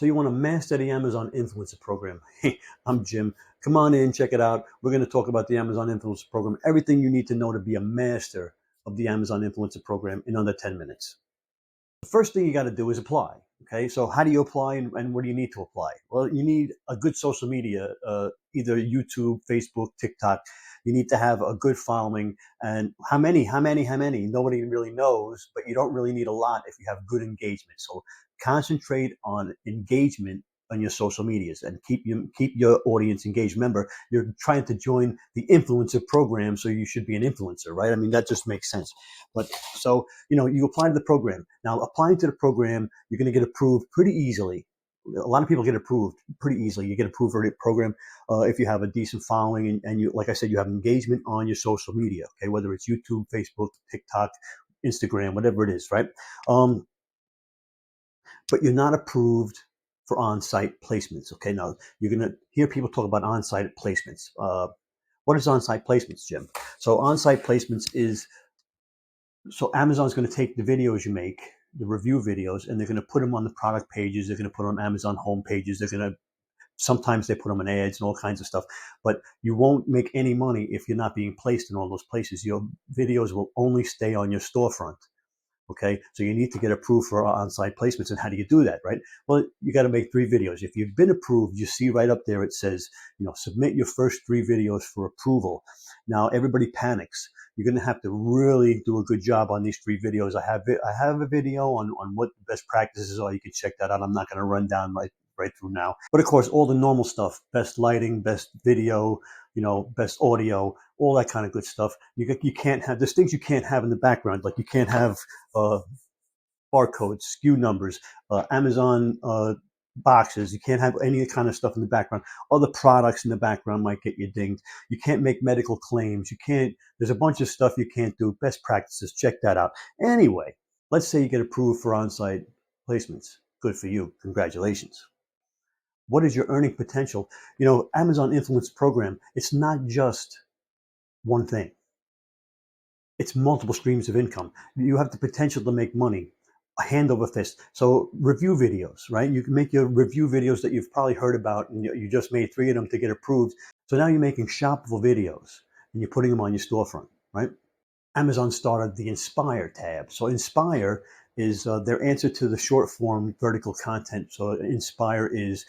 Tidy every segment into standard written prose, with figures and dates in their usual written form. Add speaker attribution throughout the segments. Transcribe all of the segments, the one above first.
Speaker 1: So you want to master the Amazon Influencer Program. Hey, I'm Jim. Come on in, check it out. We're going to talk about the Amazon Influencer Program, everything you need to know to be a master of the Amazon Influencer Program in under 10 minutes. The first thing you got to do is apply. Okay, so how do you apply and what do you need to apply? Well, you need a good social media, either YouTube, Facebook, TikTok. You need to have a good following. And how many? Nobody really knows, but you don't really need a lot if you have good engagement. So concentrate on engagement on your social medias and keep your audience engaged. Remember, you're trying to join the influencer program, so you should be an influencer, right? I mean, that just makes sense. But so, you apply to the program. Now, applying to the program, you're going to get approved pretty easily. A lot of people get approved pretty easily. You get approved for the program if you have a decent following and you, like I said, you have engagement on your social media. Okay, whether it's YouTube, Facebook, TikTok, Instagram, whatever it is, right? But you're not approved for on-site placements. Okay, now you're going to hear people talk about on-site placements. What is on-site placements, Jim? So on-site placements is, so Amazon's going to take the videos you make, the review videos, and they're going to put them on the product pages. They're going to put them on Amazon home pages. They're going to, sometimes they put them in ads and all kinds of stuff, but you won't make any money if you're not being placed in all those places. Your videos will only stay on your storefront. Okay, so you need to get approved for on-site placements. And how do you do that, right? Well, you got to make 3 videos. If you've been approved, you see right up there, it says, submit your first 3 videos for approval. Now, everybody panics. You're going to have to really do a good job on these 3 videos. I have a video on what the best practices are. You can check that out. I'm not going to run down right through now. But of course, all the normal stuff, best lighting, best video, best audio, all that kind of good stuff. You can't have, there's things you can't have in the background, like you can't have barcodes, SKU numbers, Amazon boxes. You can't have any kind of stuff in the background. Other products in the background might get you dinged. You can't make medical claims. You can't, there's a bunch of stuff you can't do. Best practices, check that out. Anyway, let's say you get approved for on-site placements. Good for you. Congratulations. What is your earning potential? Amazon Influence Program, it's not just one thing. It's multiple streams of income. You have the potential to make money, a hand over fist. So review videos, right? You can make your review videos that you've probably heard about, and you just made 3 of them to get approved. So now you're making shoppable videos, and you're putting them on your storefront, right? Amazon started the Inspire tab. So Inspire is their answer to the short form vertical content. So Inspire is,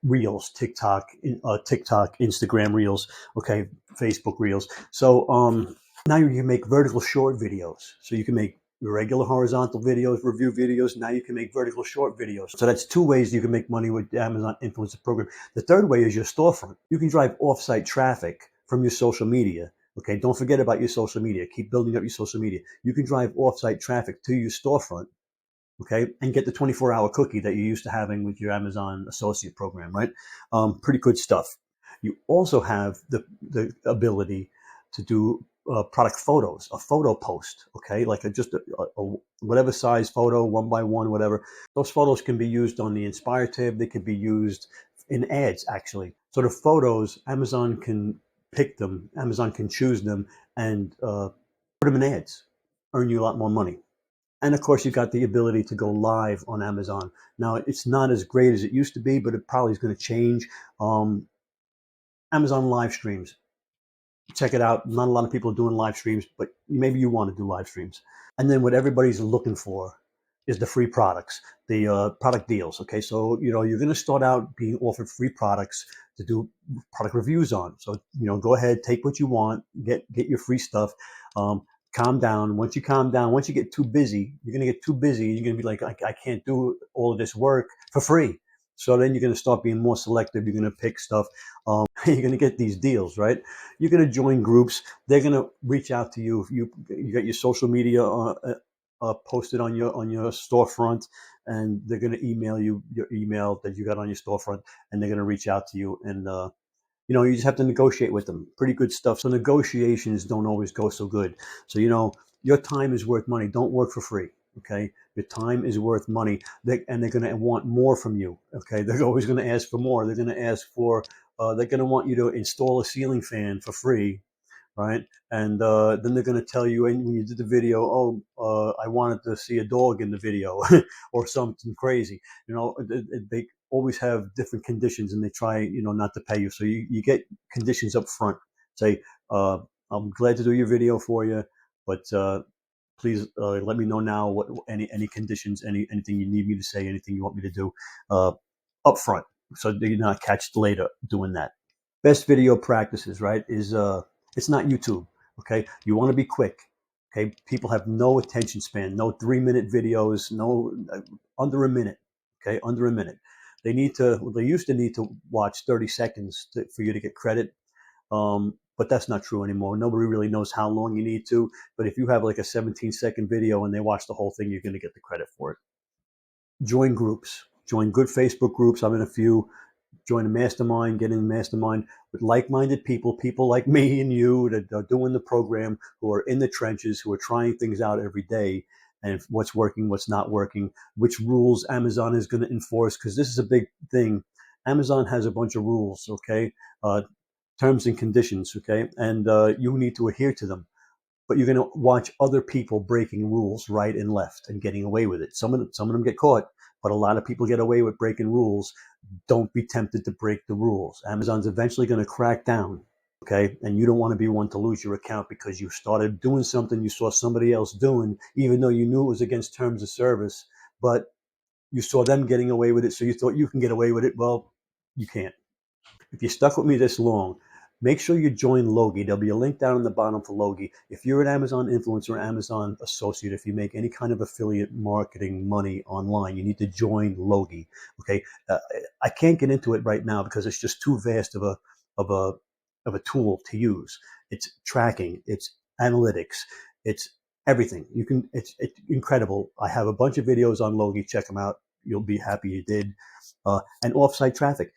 Speaker 1: Reels, TikTok, Instagram Reels, okay, Facebook Reels. So now you can make vertical short videos. So you can make regular horizontal videos, review videos. Now you can make vertical short videos. So that's 2 ways you can make money with the Amazon Influencer Program. The third way is your storefront. You can drive off-site traffic from your social media. Okay, don't forget about your social media. Keep building up your social media. You can drive off-site traffic to your storefront, okay, and get the 24-hour cookie that you're used to having with your Amazon Associate Program, right? Pretty good stuff. You also have the ability to do product photos, a photo post, okay, like just a whatever size photo, 1 by 1, whatever. Those photos can be used on the Inspire tab. They could be used in ads, actually. So the photos, Amazon can pick them, Amazon can choose them and put them in ads, earn you a lot more money. And of course, you've got the ability to go live on Amazon. Now, it's not as great as it used to be, but it probably is going to change. Amazon live streams. Check it out. Not a lot of people are doing live streams, but maybe you want to do live streams. And then what everybody's looking for is the free products, the product deals. Okay, so you're going to start out being offered free products to do product reviews on. So go ahead, take what you want, get your free stuff. Calm down. Once you calm down, once you get too busy, you're going to get too busy. You're going to be like, I can't do all of this work for free. So then you're going to start being more selective. You're going to pick stuff. You're going to get these deals, right? You're going to join groups. They're going to reach out to you. If you got your social media posted on your storefront, and they're going to email you your email that you got on your storefront, and they're going to reach out to you, and you just have to negotiate with them. Pretty good stuff. So negotiations don't always go so good. So your time is worth money. Don't work for free. Okay, your time is worth money, and they're going to want more from you. Okay, they're always going to ask for more. They're going to ask for. They're going to want you to install a ceiling fan for free. right? And then they're going to tell you when you did the video, oh, I wanted to see a dog in the video or something crazy. They always have different conditions, and they try, not to pay you. So you get conditions up front. Say, I'm glad to do your video for you, but please let me know now what any conditions, anything you need me to say, anything you want me to do up front, so you're not catched later doing that. Best video practices, right? Is it's not YouTube. Okay, you want to be quick. Okay, people have no attention span. No 3-minute videos. No under a minute. Okay, under a minute. They used to need to watch 30 seconds for you to get credit. But that's not true anymore. Nobody really knows how long you need to. But if you have like a 17-second video and they watch the whole thing, you're going to get the credit for it. Join groups. Join good Facebook groups. I'm in a few. Join a mastermind. Get in a mastermind with like-minded people like me and you that are doing the program, who are in the trenches, who are trying things out every day, and what's working, what's not working, which rules Amazon is going to enforce, because this is a big thing. Amazon has a bunch of rules, okay? Terms and conditions, okay? And you need to adhere to them. But you're going to watch other people breaking rules right and left and getting away with it. Some of them get caught, but a lot of people get away with breaking rules. Don't be tempted to break the rules. Amazon's eventually going to crack down, okay? And you don't want to be one to lose your account because you started doing something you saw somebody else doing, even though you knew it was against terms of service, but you saw them getting away with it, so you thought you can get away with it. Well, you can't. If you stuck with me this long, make sure you join Logi. There'll be a link down in the bottom for Logi. If you're an Amazon influencer, Amazon associate, if you make any kind of affiliate marketing money online, you need to join Logi. Okay, I can't get into it right now because it's just too vast of a tool to use. It's tracking, it's analytics, it's everything. It's incredible. I have a bunch of videos on Logi. Check them out. You'll be happy you did. And offsite traffic.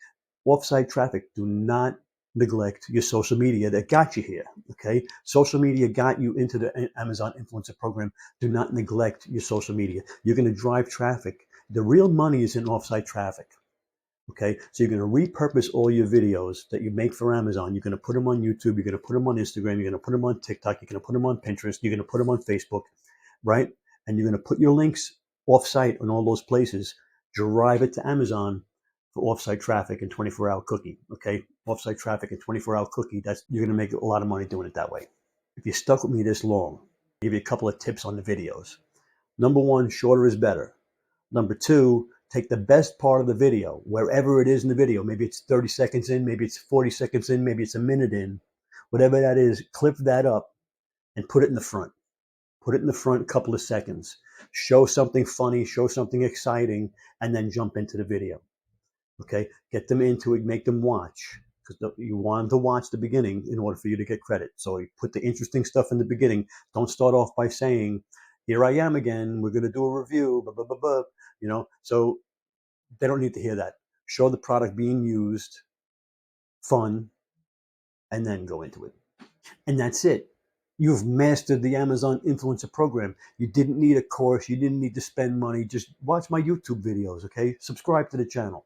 Speaker 1: Offsite traffic. Do not neglect your social media that got you here. Okay, social media got you into the Amazon influencer program. Do not neglect your social media. You're going to drive traffic. The real money is in offsite traffic. Okay, so you're going to repurpose all your videos that you make for Amazon. You're going to put them on YouTube. You're going to put them on Instagram. You're going to put them on TikTok. You're going to put them on Pinterest. You're going to put them on Facebook, right? And you're going to put your links offsite on all those places. Drive it to Amazon for offsite traffic and 24-hour cookie. Okay, offsite traffic and 24-hour cookie. You're going to make a lot of money doing it that way. If you stuck with me this long, I'll give you a couple of tips on the videos. Number one, shorter is better. Number two, take the best part of the video, wherever it is in the video. Maybe it's 30 seconds in, maybe it's 40 seconds in, maybe it's a minute in. Whatever that is, clip that up and put it in the front. Put it in the front a couple of seconds. Show something funny, show something exciting, and then jump into the video. Okay? Get them into it, make them watch. Because you want them to watch the beginning in order for you to get credit. So you put the interesting stuff in the beginning. Don't start off by saying, here I am again, we're going to do a review, blah, blah, blah, blah. So they don't need to hear that. Show the product being used, fun, and then go into it. And that's it. You've mastered the Amazon influencer program. You didn't need a course. You didn't need to spend money. Just watch my YouTube videos, okay? Subscribe to the channel.